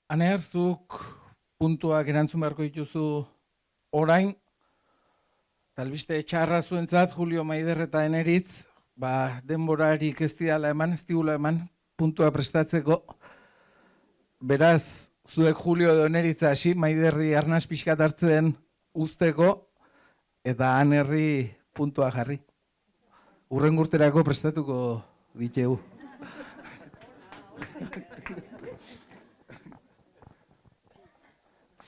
Anerzuk puntuak erantzun beharko dituzu orain, talbiste txarra zuentzat, Julio Maider eta Eneritz, denborarik ez diala eman, ez digula eman, puntua prestatzeko. Beraz, zuek Julio edo Eneritz hasi, Maiderri arnaz pixkat hartzen usteko, eta Anerri puntua jarri. Urren urterako prestatuko ditegu.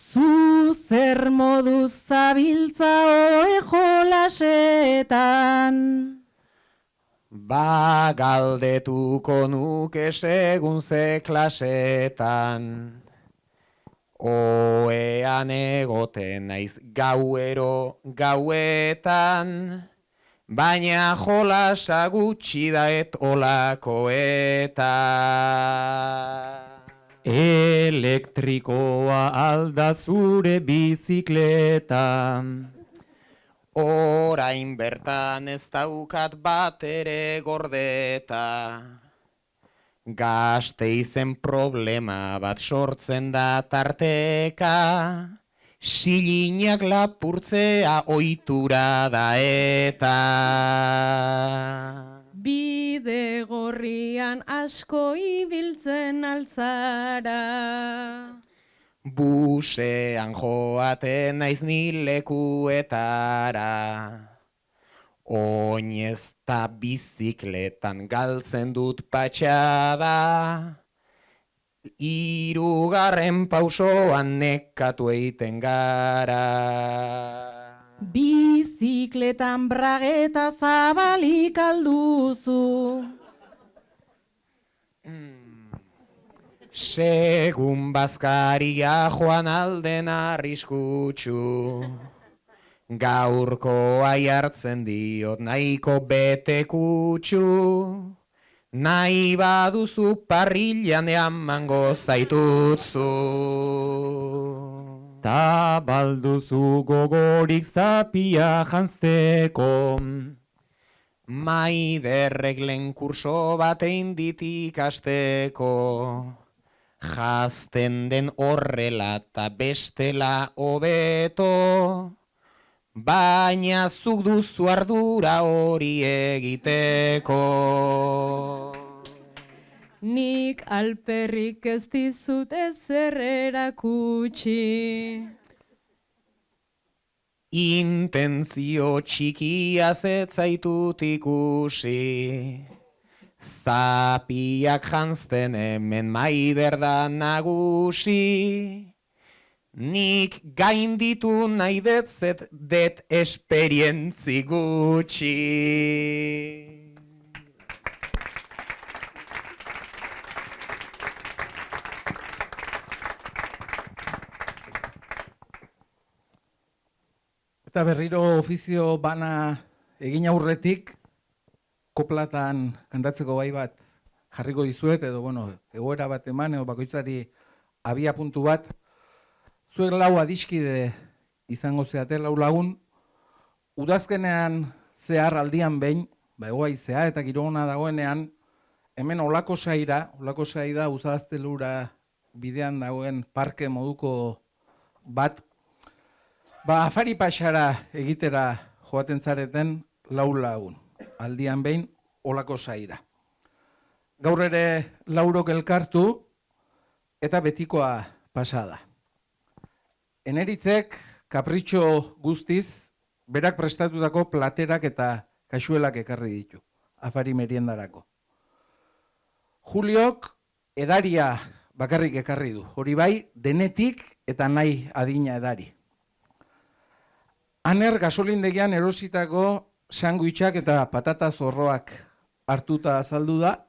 Zu zer moduz zabiltza oe jolasetan? Galdetuko nuke segun ze klasetan. Oean egoten naiz gauero gauetan, baina jolasa gutxi daet olakoetan. Elektrikoa alda zure bizikleta. Orain bertan ez daukat bat ere gordeta. Gasteizen problema bat sortzen da tarteka. Silinak lapurtzea ohitura da eta. Bide gorrian asko ibiltzen altzara. Busean joaten naiz ni lekuetara. Oinez ta bizikletan galtzen dut patxada. Hirugarren pausoan nekatu egiten gara. Bizikletan brageta zabalik alduzu. Segun bazkaria joan alden arriskutsu. Gaurkoa jartzen diot nahiko bete kutsu. Nahi baduzu parrilan eamango zaitutzu. Ta balduzu gogorik zapia janzteko. Maiderrek lehen kurso batein dit ikasteko. Jazten den horrela eta bestela hobeto. Baina zuk duzu ardura hori egiteko. Nik alperrik ez dizut ezer erakutsi. Intentzio txikia zetzaitut ikusi. Zapiak janzten hemen Maider da nagusi. Nik gainditu nahi detzet det esperientzi gutxi. Eta berriro ofizio bana egin aurretik, koplatan kantatzeko gai bat jarriko dizuet, edo egoera bat eman, edo bakoitzari abia puntu bat. Zuek lau adiskide izango zeate, lau lagun, udazkenean zehar aldian behin, egoaizea eta girona dagoenean, hemen olako saira da Uzaztelura bidean dagoen parke moduko bat, afari pasara egitera joaten zareten lau lagun, aldian behin olako saira. Gaur ere laurok elkartu eta betikoa pasada. Eneritzek kapritxo guztiz, berak prestatutako platerak eta kaxuelak ekarri ditu, afari meriendarako. Juliok edaria bakarrik ekarri du, hori bai, denetik eta nahi adina edari. Aner gasolindegian erositako sanguitxak eta patata zorroak hartuta azaldu da,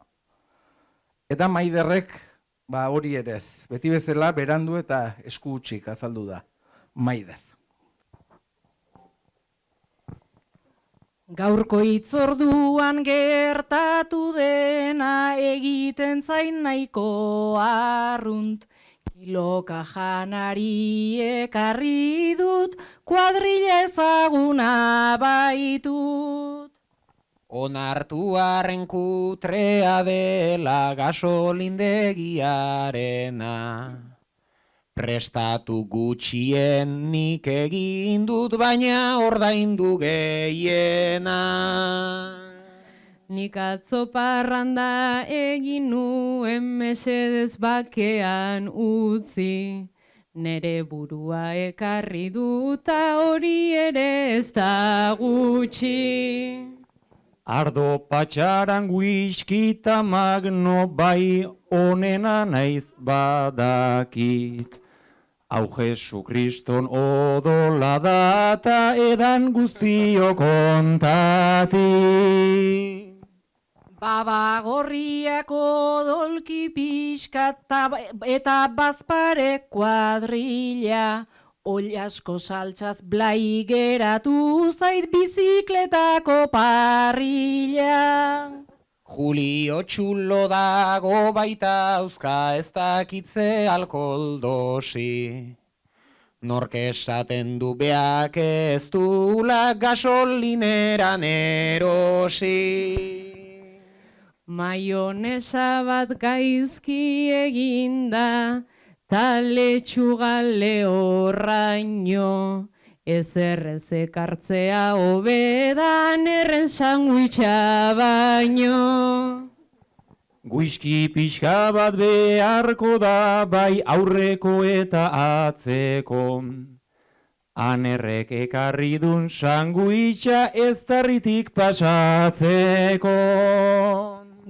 eta Maiderrek hori ere ez, beti bezala berandu eta esku hutsik azaldu da Maider. Gaurko hitzorduan gertatu dena egiten zain nahiko arrunt. Kiloka janari ekarri dut, kuadrilla ezaguna baitut. Onartuaren kutrea dela gasolindegiarena. Prestatu gutxien nik egin dut, baina ordaindu gehiena. Nik atzo parranda egin nuen mesedez bakean utzi. Nere burua ekarri duta hori ere ez da gutxi. Ardo patxaran whisky ta magno bai onena naiz badakit. Hau Jesu Kriston odola da ta edan guztio kontati. Baba gorriak odolki pixkat eta bazpare kuadrilla. Oi asko saltxaz blai geratu zait bizikletako parrilla. Julio txulo dago baita auzka, ez dakitze alkohol dosi. Nork esaten du beak ez dula gasolineran erosi. Maionesa bat gaizki eginda, ta letxuga lehorraino. Ezerrez ekartzea hobedan erren sandwicha baino. Whisky pixka bat beharko da bai aurreko eta atzeko. Anerrek ekarri dun sandwicha ez tarritik pasatzeko.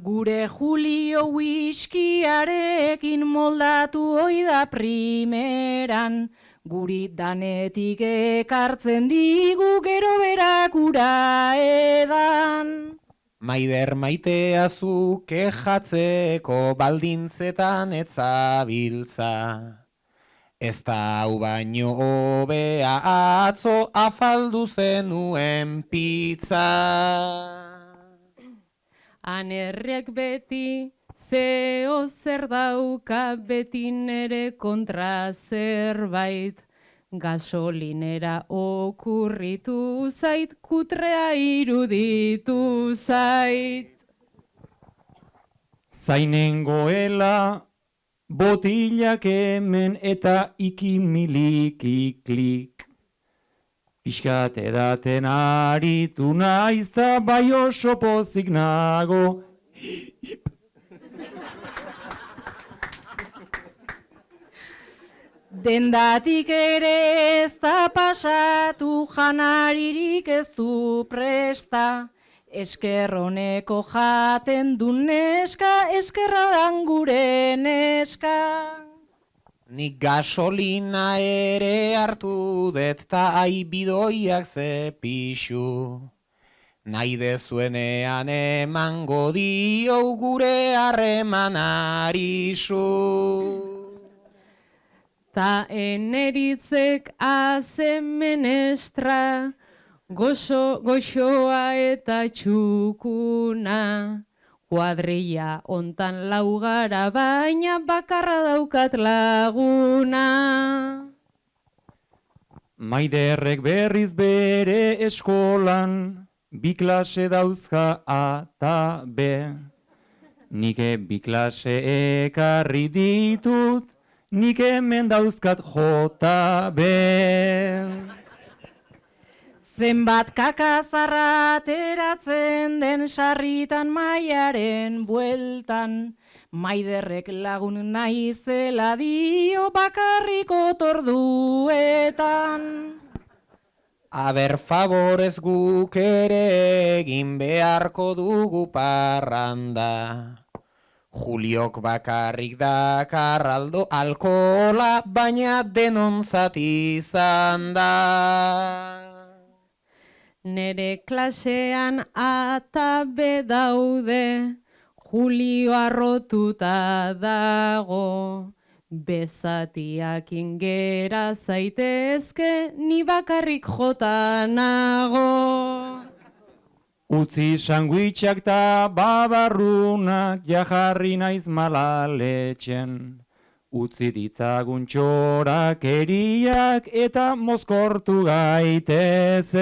Gure Julio whiskiarekin moldatu oida primeran. Guri danetik ekartzen digu gero berak ura edan. Maider maitea zu kejatzeko baldintzetan etzabiltza. Ez da hau baino hobea atzo afaldu zenuen pizza. Anerrek beti zeo zer dauka beti nere kontra zerbait. Gasolinera okurritu zait, kutrea iruditu zait. Zainengoela botilak hemen eta ikimilikiklik. Piskat edaten aritu naiz ta bai oso pozik nago. Dendatik ere ez da pasatu, janaririk ez du presta. Eskerroneko jaten du neska, eskerra dan gure neska. Nik gasolina ere hartu dut ta aibidoiak ze pixu. Nahi dezuenean emango dio gure harremanari zu. Ta eneritzek azen menestra, goxoa eta txukuna. Kuadrilla ontan laugara baina bakarra daukat laguna. Maiderrek berriz bere eskolan, bi klase dauzka A ta B. Nike bi klase ekarri ditut, nik hemen dauzkat J, B. Zenbat kakazarra ateratzen den sarritan maiaren bueltan. Maiderrek lagun naizela dio bakarrik otorduetan. Aber favorez guk ere egin beharko dugu parranda. Juliok bakarrik dakar alkohola, baina denontzat izan da. Nere klasean A ta B daude, Julio arrotuta dago. Bezatiak ingera zaitezke, ni bakarrik jota nago. Utzi sandwichak ta babarrunak jajarri naiz malaletxen. Utzi ditzagun txorak eriak eta mozkortu gaitezen.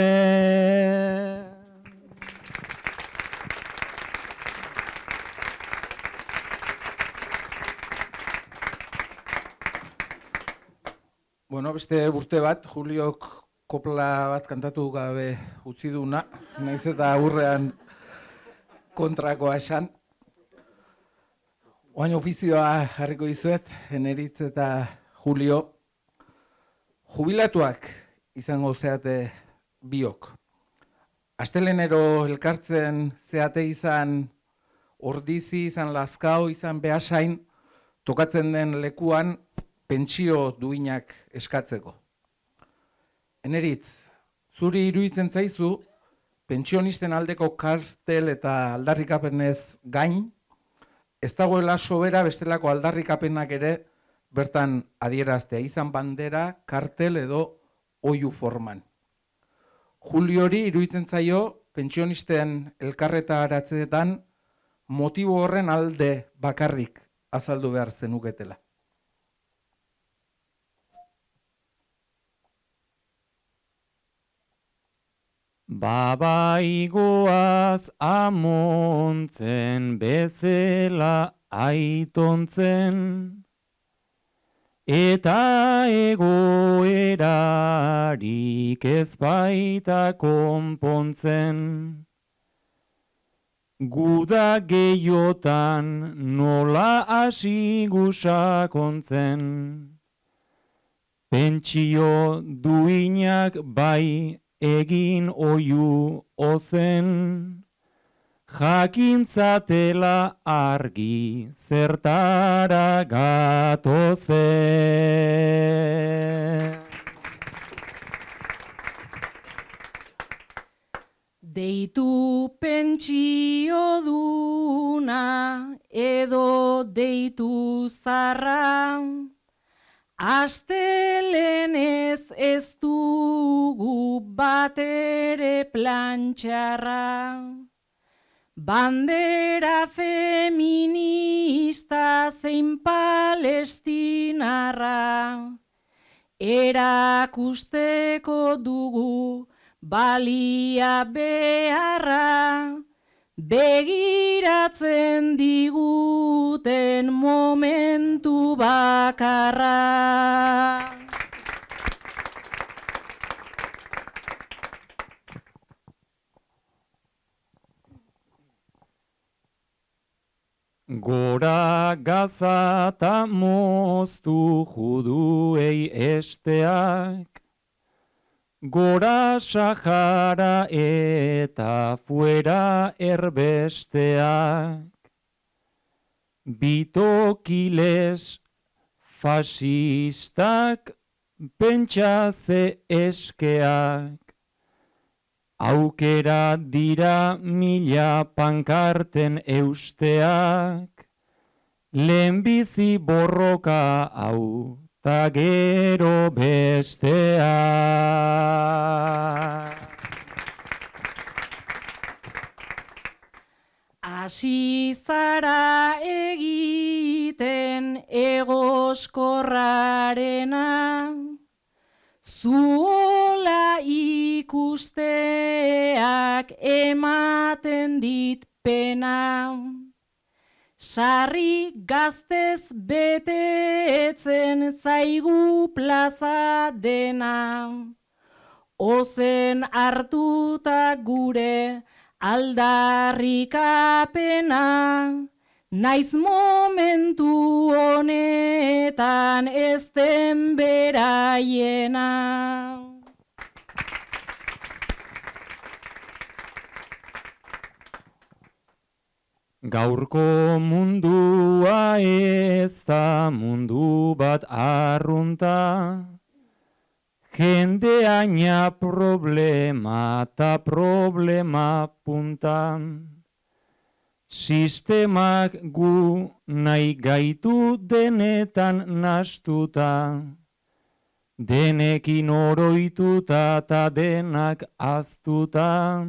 Bueno, beste urte bat, Juliok kopla bat kantatu gabe utzi duna, naiz eta aurrean kontrakoa esan. Oain ofizioa jarriko dizuet, Eneritz eta Julio. Jubilatuak izango zeate biok. Astelenero elkartzen zeate izan Ordizi, izan Lazkao, izan Beasain, tokatzen den lekuan pentsio duinak eskatzeko. Eneritz, zuri iruditzen zaizu, pentsionisten aldeko kartel eta aldarrikapenez gain, ez dagoela sobera bestelako aldarrikapenak ere bertan adieraztea, izan bandera, kartel edo oihu forman. Juliori iruditzen zaio pentsionisten elkarretaratzeetan motibo horren alde bakarrik azaldu behar zenuketela. Babaigoaz amontzen bezala aitontzen, eta egoerarik ez baita konpontzen. Guda gehiotan nola hasi gusakontzen, pentsio duinak bai egin oihu ozen, jakintzatela argi zertara gatozen. Deitu pentsio duna edo deitu zarra, astelenez ez dugu batere plantxarra. Bandera feminista zein palestinarra, erakusteko dugu balia beharra, begiratzen diguten momentu bakarra. Gora gazata moztu juduei esteak, gora Sahara eta fuera erbesteak, bitokiles fasistak pentsaze eskeak, aukera dira mila pankarten eusteak, lehenbizi borroka hau ta gero bestea. Hasi zara egiten egoskorrarena, zuola ikusteak ematen dit pena. Sarri gaztez betetzen zaigu plaza dena, ozen hartuta gure aldarrikapena, naiz momentu honetan ez den beraiena. Gaurko mundua ez da mundu bat arrunta, jendeaina problema eta problema puntan. Sistemak gu nahi gaitu denetan nastuta, denekin oroituta eta denak aztuta.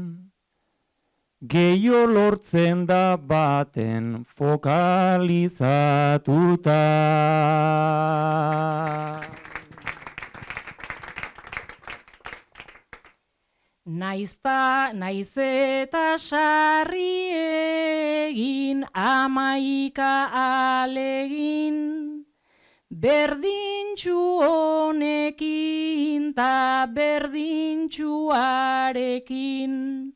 Gehiago lortzen da baten fokalizatuta. Naiz eta sarri egin 11 alegin, berdintxu honekin ta berdintxuarekin,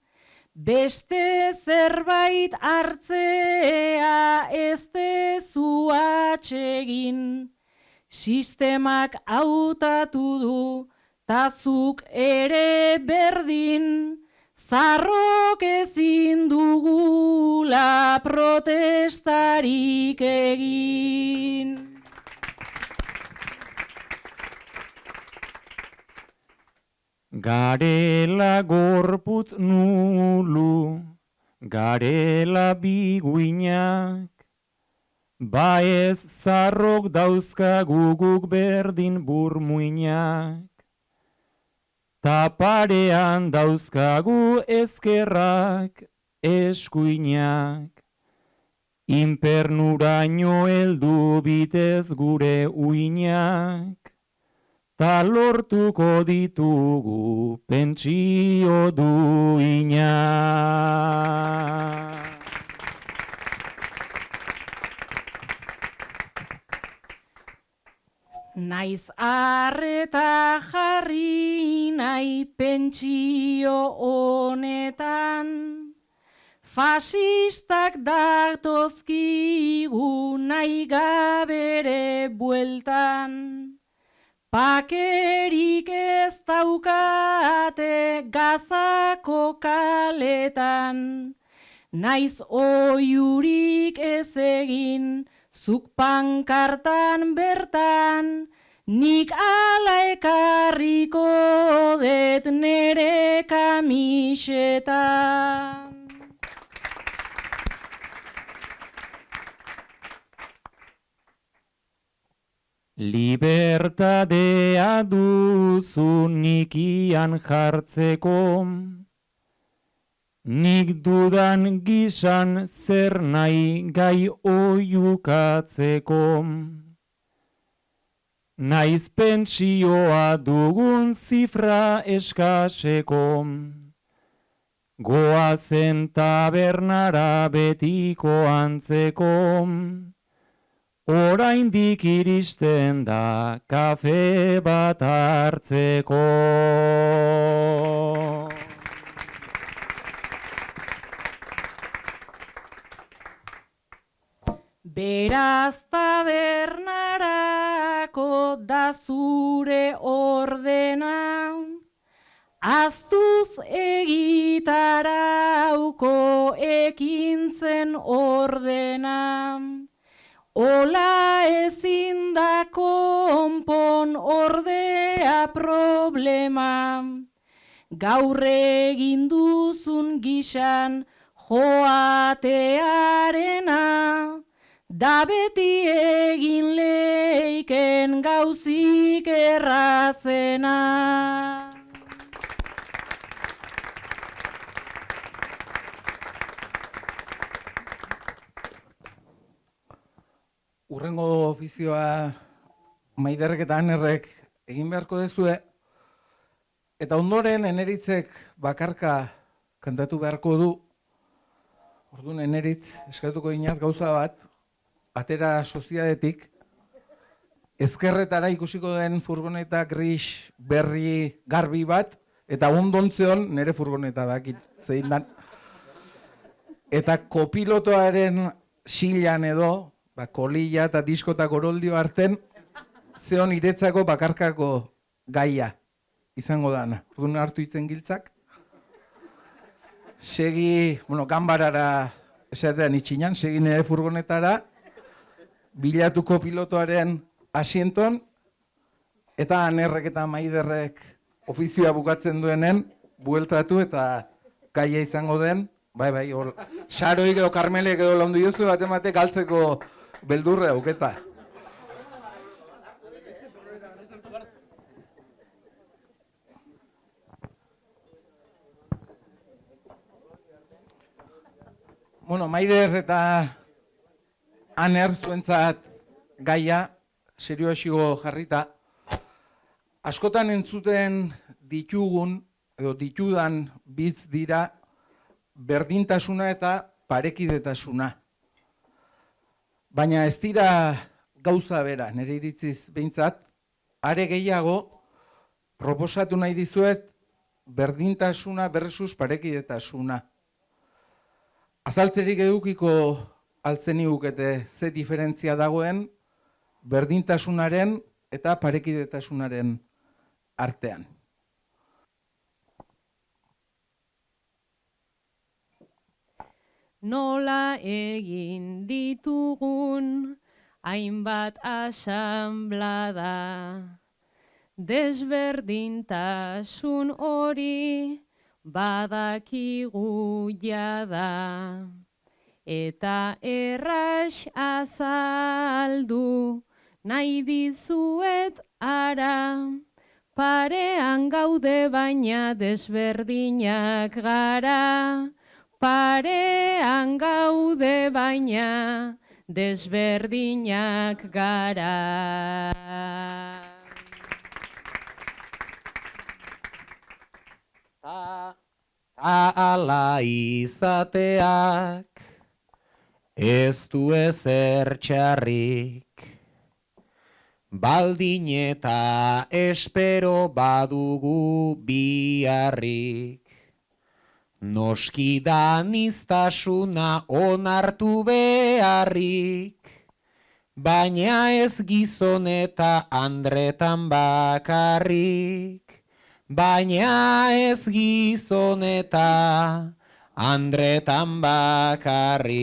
beste zerbait hartzea ez dezu atsegin, sistemak hautatu du, tazuk ere berdin, zarrok ezin dugula protestarik egin. Garela gorputz nulu, garela biguinak, ba ez zarrok dauzkagu guk berdin burmuinak. Ta parean dauzkagu ezkerrak eskuinak, inpernuraino heldu bitez gure uinak, ta lortuko ditugu pentsio duinak. Naiz arreta jarri nahi pentsio honetan, fasistak datozkigu nahi gabere bueltan, pakerik ez daukate Gazako kaletan, naiz oiurik ez egin zuk pankartan bertan, nik ala ekarriko det nere kamisetan. Libertadea duzu nikian jartzeko, nik dudan gisan zer nahi gai oiukatzeko. Naiz pentsioa dugun zifra eskaseko, goazen tabernara betiko antzeko, oraindik iristen da kafe bat hartzeko. Beraz tabernarako da zure ordena, aztuz egitarauko ekintzen ordena. Ola ezin da konpon ordea problema, gaur egin duzun gisan joatearena, da beti egin leiken gauzik errazena. Urrengo ofizioa Maiderrek eta Anerrek egin beharko dezue, eta ondoren Eneritzek bakarka kantatu beharko du. Orduan Eneritz eskatuko dinat gauza bat, atera soziadetik, ezkerretara ikusiko den furgoneta gris berri garbi bat, eta ondontzeon nire furgoneta bakit zein dan. Eta kopilotoaren silan edo, kolilla eta disko eta goroldio arten, zeon iretzako bakarkako gaia izango dana. Orduan hartu itzen giltzak. Segi, ganbarara esatean itxinan, segi nire furgonetara, bilatuko pilotoaren asienton, eta Anerrek eta Maiderrek ofizioa bukatzen duenen, bueltatu eta gaia izango den, bai, hor, Saroik edo Karmelek edo laundu jozu bat galtzeko beldurre auketa. Maider eta Aner zuentzat gaia, serioesigo jarrita, askotan entzuten ditugun, edo ditudan bitz dira, berdintasuna eta parekidetasuna. Baina ez dira gauza bera, nire iritziz behintzat, are gehiago proposatu nahi dizuet berdintasuna versus parekidetasuna. Azaltzerik edukiko altzeniukete ze diferentzia dagoen berdintasunaren eta parekidetasunaren artean. Nola egin ditugun hainbat asanblada, desberdintasun hori badakigu jada, eta erras azaldu nahi dizuet ara, parean gaude baina desberdinak gara, parean gaude baina desberdinak gara. Ta ala izateak ez du ezer txarrik, baldin eta espero badugu biharrik. Noski daniztasuna onartu beharrik, baina ez gizon eta andretan bakarrik. Baina ez gizon eta andretan bakarrik.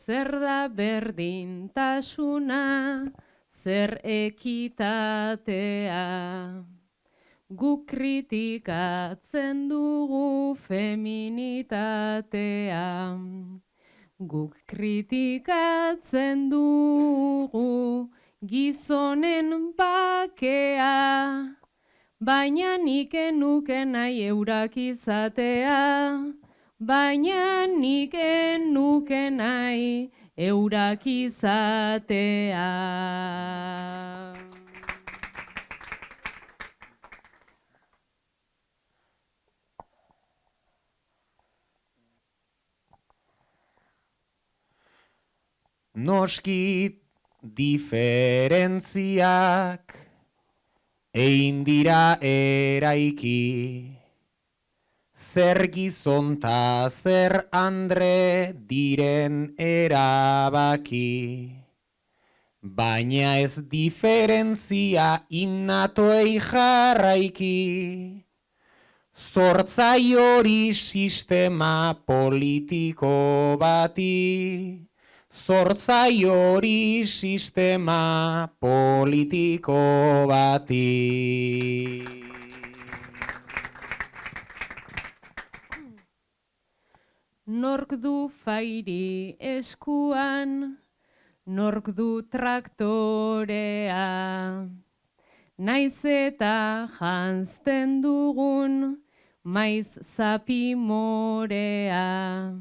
Zer da berdintasuna, zer ekitatea, guk kritikatzen dugu feminitatea. Guk kritikatzen dugu gizonen bakea, baina nik enuke nahi eurak izatea, baina nik enuke nahi eurak izatea. Noski diferentziak egin dira eraiki, zer gizon ta zer andre diren erabaki. Baina ez diferentzia innatoei jarraiki, zortzai hori sistema politiko bati. Zortzai hori sistema politiko bati. Nork du fairi eskuan, nork du traktorea, naiz eta janzten dugun maiz zapi morea.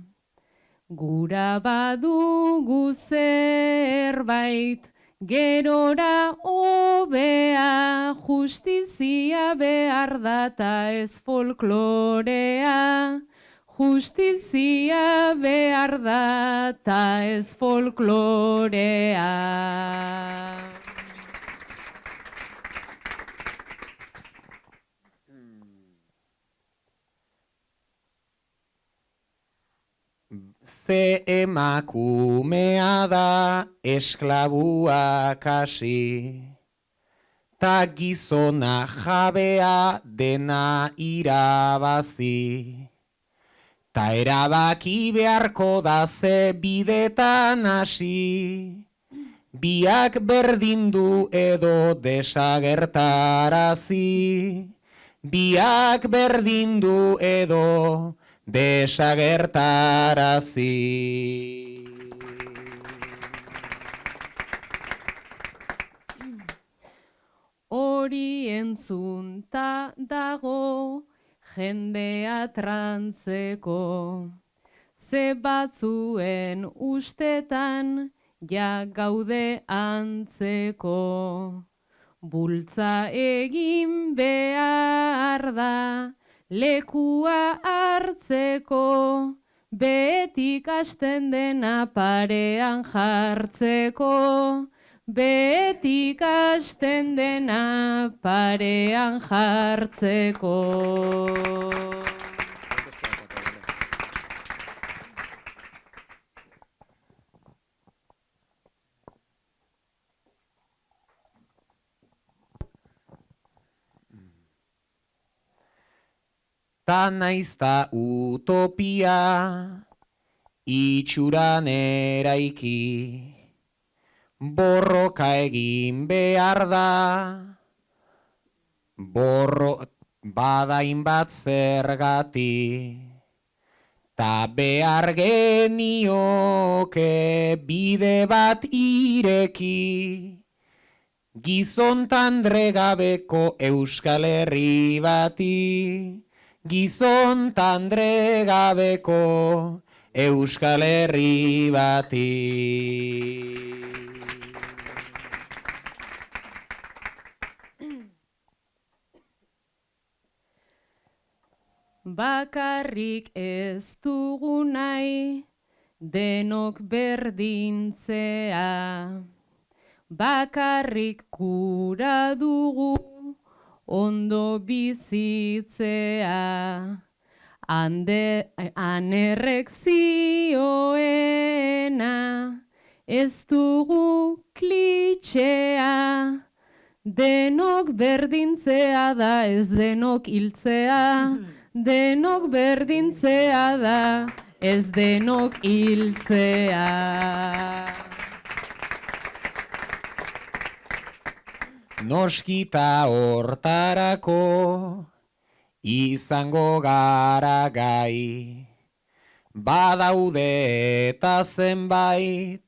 Gura badugu zerbait, gerora hobea, justizia behar data ez folklorea. Justizia behar data ez folklorea. Ze emakumea da esklabuak hasi, ta gizona jabea dena irabazi. Ta erabaki beharko da ze bidetan hasi, biak berdindu edo desagertarazi. Biak berdindu edo desagertarazi. Hori entzunta dago jendea trantzeko, ze batzuen ustetan ja gaude antzeko. Bultza egin behar da lekua hartzeko, behetik hasten dena parean jartzeko, behetik hasten dena parean jartzeko. Ta naizta utopia itxuran eraiki, borroka egin behar da, badain bat zergati, ta behar genioke bide bat ireki, gizon tandre gabeko Euskal Herri bati, gizon tandre gabeko Euskal Herri bati. Bakarrik ez dugu nahi denok berdintzea, bakarrik gura dugu ondo bizitzea, anerrek zioena ez dugu klitxea, denok berdintzea da ez denok hiltzea, denok berdintzea da ez denok hiltzea. Noskita hortarako izango gara gai, badaude eta zenbait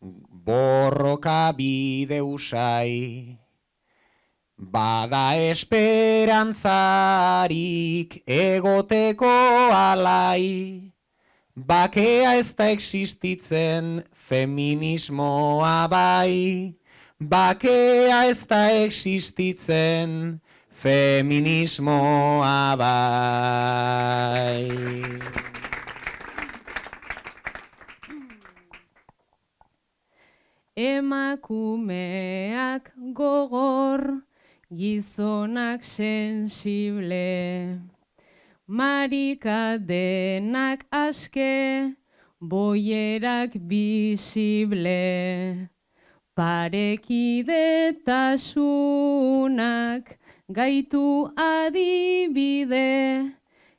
borroka bide usai, bada esperantzarik egoteko alai, bakea ez da existitzen feminismoa bai, bakea ez da existitzen feminismoa bai. Emakumeak gogor, gizonak sensible, marika denak aske, boierak bisible, parekidetasunak gaitu adibide,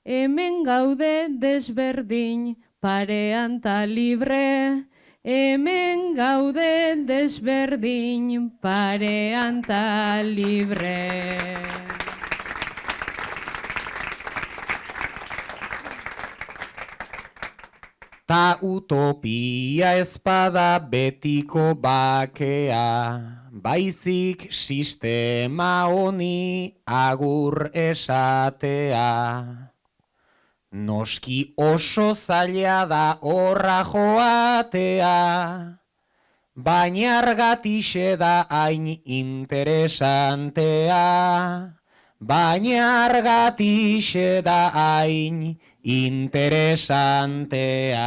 hemen gaude desberdin parean ta libre, hemen gaude desberdin parean ta libre. Ta utopia ezpada betiko bakea, baizik sistema honi agur esatea. Noski oso zaila da horra joatea, baina argatixe da hain interesantea, baina argatixe da hain interesantea.